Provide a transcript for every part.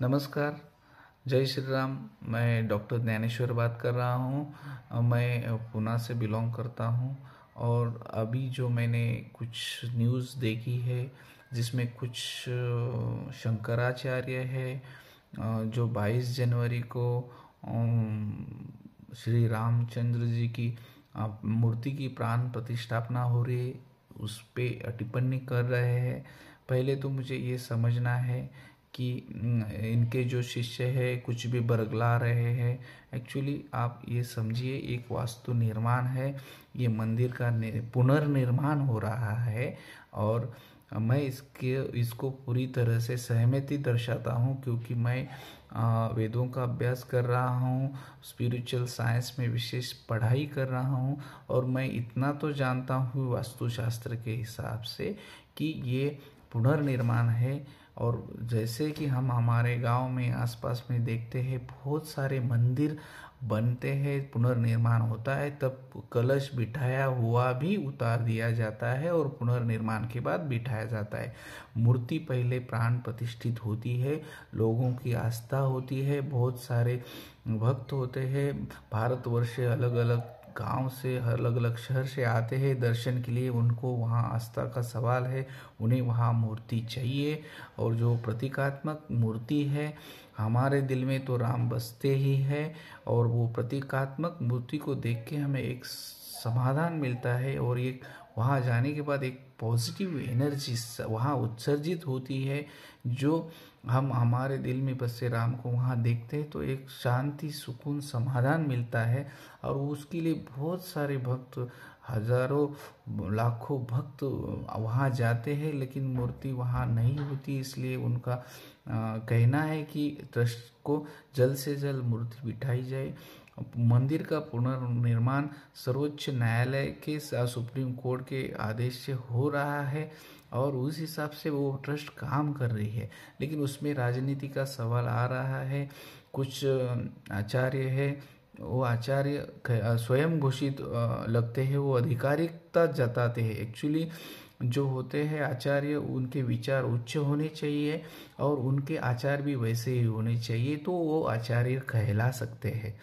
नमस्कार। जय श्री राम। मैं डॉक्टर ज्ञानेश्वर बात कर रहा हूँ। मैं पुणे से बिलोंग करता हूँ और अभी जो मैंने कुछ न्यूज़ देखी है जिसमें कुछ शंकराचार्य है जो 22 जनवरी को श्री रामचंद्र जी की मूर्ति की प्राण प्रतिष्ठापना हो रही है, उस पे टिप्पणी कर रहे हैं। पहले तो मुझे ये समझना है कि इनके जो शिष्य है कुछ भी बरगला रहे हैं। एक्चुअली आप ये समझिए, एक वास्तु निर्माण है, ये मंदिर का पुनर्निर्माण हो रहा है और मैं इसको पूरी तरह से सहमति दर्शाता हूँ, क्योंकि मैं वेदों का अभ्यास कर रहा हूँ, स्पिरिचुअल साइंस में विशेष पढ़ाई कर रहा हूँ और मैं इतना तो जानता हूँ वास्तुशास्त्र के हिसाब से कि ये पुनर्निर्माण है। और जैसे कि हम हमारे गांव में आसपास में देखते हैं, बहुत सारे मंदिर बनते हैं, पुनर्निर्माण होता है, तब कलश बिठाया हुआ भी उतार दिया जाता है और पुनर्निर्माण के बाद बिठाया जाता है। मूर्ति पहले प्राण प्रतिष्ठित होती है, लोगों की आस्था होती है, बहुत सारे भक्त होते हैं, भारतवर्ष से अलग अलग गांव से अलग अलग शहर से आते हैं दर्शन के लिए। उनको वहाँ आस्था का सवाल है, उन्हें वहाँ मूर्ति चाहिए। और जो प्रतीकात्मक मूर्ति है, हमारे दिल में तो राम बसते ही है और वो प्रतीकात्मक मूर्ति को देख के हमें एक समाधान मिलता है और एक वहाँ जाने के बाद एक पॉजिटिव एनर्जी वहाँ उत्सर्जित होती है। जो हम हमारे दिल में बसे राम को वहाँ देखते हैं तो एक शांति, सुकून, समाधान मिलता है। और उसके लिए बहुत सारे भक्त, हजारों लाखों भक्त वहाँ जाते हैं, लेकिन मूर्ति वहाँ नहीं होती। इसलिए उनका कहना है कि ट्रस्ट को जल्द से जल्द मूर्ति बिठाई जाए। मंदिर का पुनर्निर्माण सर्वोच्च न्यायालय के सुप्रीम कोर्ट के आदेश से हो रहा है और उस हिसाब से वो ट्रस्ट काम कर रही है, लेकिन उसमें राजनीति का सवाल आ रहा है। कुछ आचार्य है, वो आचार्य स्वयं घोषित लगते हैं, वो आधिकारिकता जताते हैं। एक्चुअली जो होते हैं आचार्य, उनके विचार उच्च होने चाहिए और उनके आचार भी वैसे ही होने चाहिए, तो वो आचार्य कहला सकते हैं।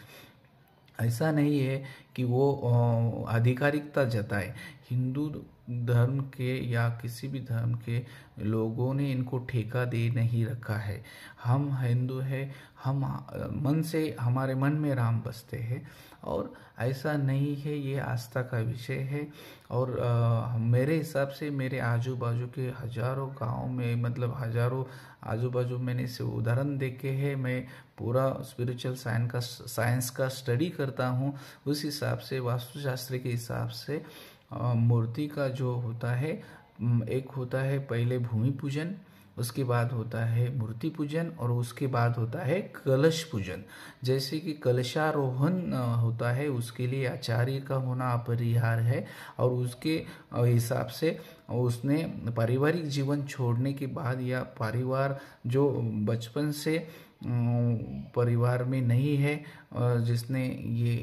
ऐसा नहीं है कि वो आधिकारिकता जताए। हिंदू धर्म के या किसी भी धर्म के लोगों ने इनको ठेका दे नहीं रखा है। हम हिंदू हैं, हम मन से, हमारे मन में राम बसते हैं और ऐसा नहीं है, ये आस्था का विषय है। और मेरे हिसाब से मेरे आजू बाजू के हजारों गांव में, मतलब हजारों आजू बाजू मैंने से उदाहरण देखे हैं। मैं पूरा स्पिरिचुअल साइंस का स्टडी करता हूँ। उस हिसाब से, वास्तुशास्त्र के हिसाब से मूर्ति का जो होता है, एक होता है पहले भूमि पूजन, उसके बाद होता है मूर्ति पूजन और उसके बाद होता है कलश पूजन। जैसे कि कलशारोहण होता है, उसके लिए आचार्य का होना अपरिहार्य है और उसके हिसाब से उसने पारिवारिक जीवन छोड़ने के बाद या परिवार जो बचपन से परिवार में नहीं है, जिसने ये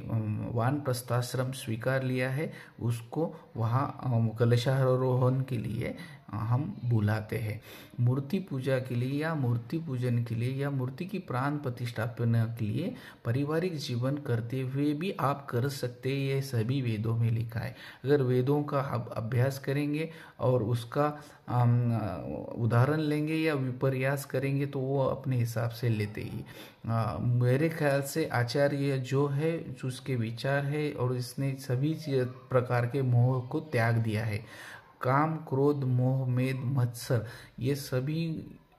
वानप्रस्थाश्रम स्वीकार लिया है, उसको वहाँ कलशारोहण के लिए हम बुलाते हैं। मूर्ति पूजा के लिए या मूर्ति पूजन के लिए या मूर्ति की प्राण प्रतिष्ठापना के लिए पारिवारिक जीवन करते हुए भी आप कर सकते हैं, ये सभी वेदों में लिखा है। अगर वेदों का आप अभ्यास करेंगे और उसका उदाहरण लेंगे या विपर्यास करेंगे तो वो अपने हिसाब से लेते ही। मेरे ख्याल से आचार्य जो है, जो उसके विचार है और इसने सभी प्रकार के मोह को त्याग दिया है। काम, क्रोध, मोह, मेद, मत्सर, ये सभी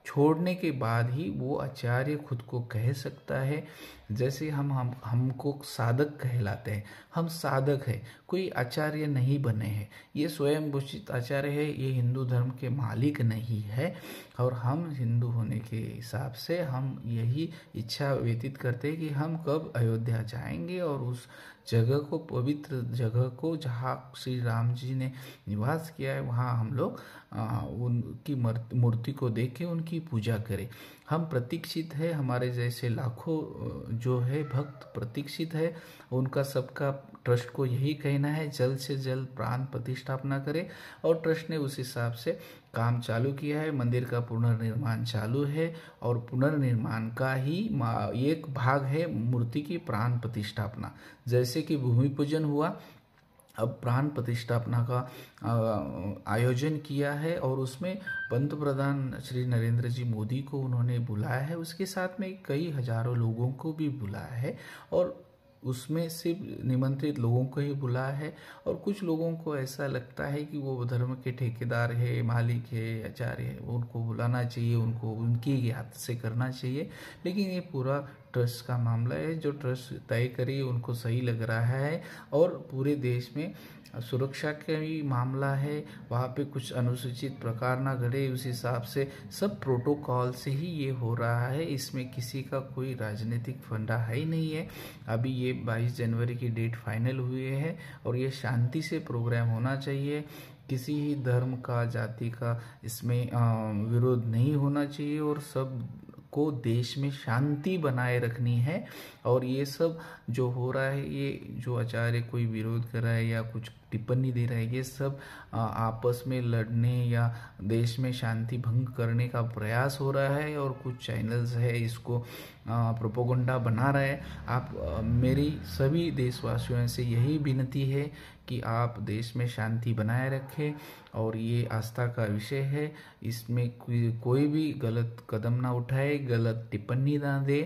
छोड़ने के बाद ही वो आचार्य खुद को कह सकता है। जैसे हमको साधक कहलाते हैं, हम साधक हैं, कोई आचार्य नहीं बने हैं। ये स्वयं घोषित आचार्य है, ये हिंदू धर्म के मालिक नहीं है। और हम हिंदू होने के हिसाब से हम यही इच्छा व्यतीत करते हैं कि हम कब अयोध्या जाएंगे और उस जगह को, पवित्र जगह को जहाँ श्री राम जी ने निवास किया है, वहाँ हम लोग उनकी मूर्ति को देख के उनकी पूजा करें। हम प्रतीक्षित है, हमारे जैसे लाखों जो है भक्त प्रतीक्षित है। उनका सबका ट्रस्ट को यही कहना है जल्द से जल्द प्राण प्रतिष्ठापना करे, और ट्रस्ट ने उस हिसाब से काम चालू किया है। मंदिर का पुनर्निर्माण चालू है, और पुनर्निर्माण का ही एक भाग है मूर्ति की प्राण प्रतिष्ठापना। जैसे कि भूमि पूजन हुआ, अब प्राण प्रतिष्ठापना का आयोजन किया है, और उसमें पंतप्रधान श्री नरेंद्र जी मोदी को उन्होंने बुलाया है, उसके साथ में कई हजारों लोगों को भी बुलाया है, और उसमें सिर्फ निमंत्रित लोगों को ही बुलाया है। और कुछ लोगों को ऐसा लगता है कि वो धर्म के ठेकेदार है, मालिक है, आचार्य है, उनको बुलाना चाहिए, उनको उनकी हाथ से करना चाहिए। लेकिन ये पूरा ट्रस्ट का मामला है, जो ट्रस्ट तय करे उनको सही लग रहा है। और पूरे देश में सुरक्षा का भी मामला है, वहाँ पे कुछ अनुसूचित प्रकार ना घटे, उस हिसाब से सब प्रोटोकॉल से ही ये हो रहा है। इसमें किसी का कोई राजनीतिक फंडा है ही नहीं है। अभी ये 22 जनवरी की डेट फाइनल हुई है, और ये शांति से प्रोग्राम होना चाहिए। किसी ही धर्म का, जाति का इसमें विरोध नहीं होना चाहिए, और सब को देश में शांति बनाए रखनी है। और ये सब जो हो रहा है, ये जो आचार्य कोई विरोध कर रहा है या कुछ टिप्पणी दे रहा है, ये सब आपस में लड़ने या देश में शांति भंग करने का प्रयास हो रहा है। और कुछ चैनल्स है इसको प्रोपोगंडा बना रहा है। आप मेरी सभी देशवासियों से यही विनती है कि आप देश में शांति बनाए रखें, और ये आस्था का विषय है, इसमें कोई भी गलत कदम ना उठाए, गलत टिप्पणी ना दे।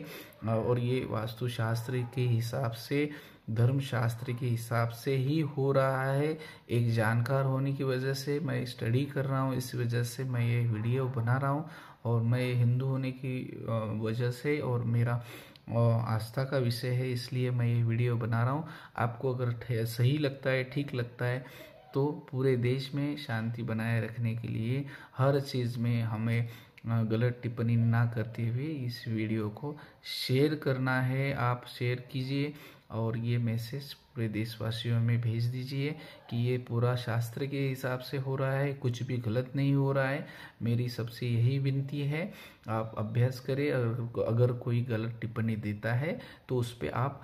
और ये वास्तुशास्त्र के हिसाब से, धर्मशास्त्र के हिसाब से ही हो रहा है। एक जानकार होने की वजह से मैं स्टडी कर रहा हूँ, इस वजह से मैं ये वीडियो बना रहा हूँ। और मैं हिंदू होने की वजह से, और मेरा आस्था का विषय है, इसलिए मैं ये वीडियो बना रहा हूँ। आपको अगर सही लगता है, ठीक लगता है, तो पूरे देश में शांति बनाए रखने के लिए हर चीज़ में हमें गलत टिप्पणी ना करते हुए इस वीडियो को शेयर करना है। आप शेयर कीजिए, और ये मैसेज पूरे देशवासियों में भेज दीजिए कि ये पूरा शास्त्र के हिसाब से हो रहा है, कुछ भी गलत नहीं हो रहा है। मेरी सबसे यही विनती है, आप अभ्यास करें। अगर कोई गलत टिप्पणी देता है तो उस पर आप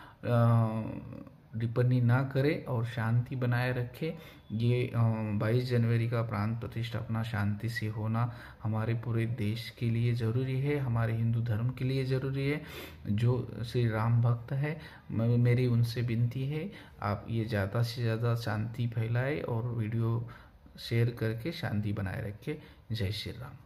टिप्पणी ना करें और शांति बनाए रखें। ये 22 जनवरी का प्राण प्रतिष्ठापना शांति से होना हमारे पूरे देश के लिए ज़रूरी है, हमारे हिंदू धर्म के लिए ज़रूरी है। जो श्री राम भक्त है, मेरी उनसे विनती है, आप ये ज़्यादा से ज़्यादा शांति फैलाए और वीडियो शेयर करके शांति बनाए रखें। जय श्री राम।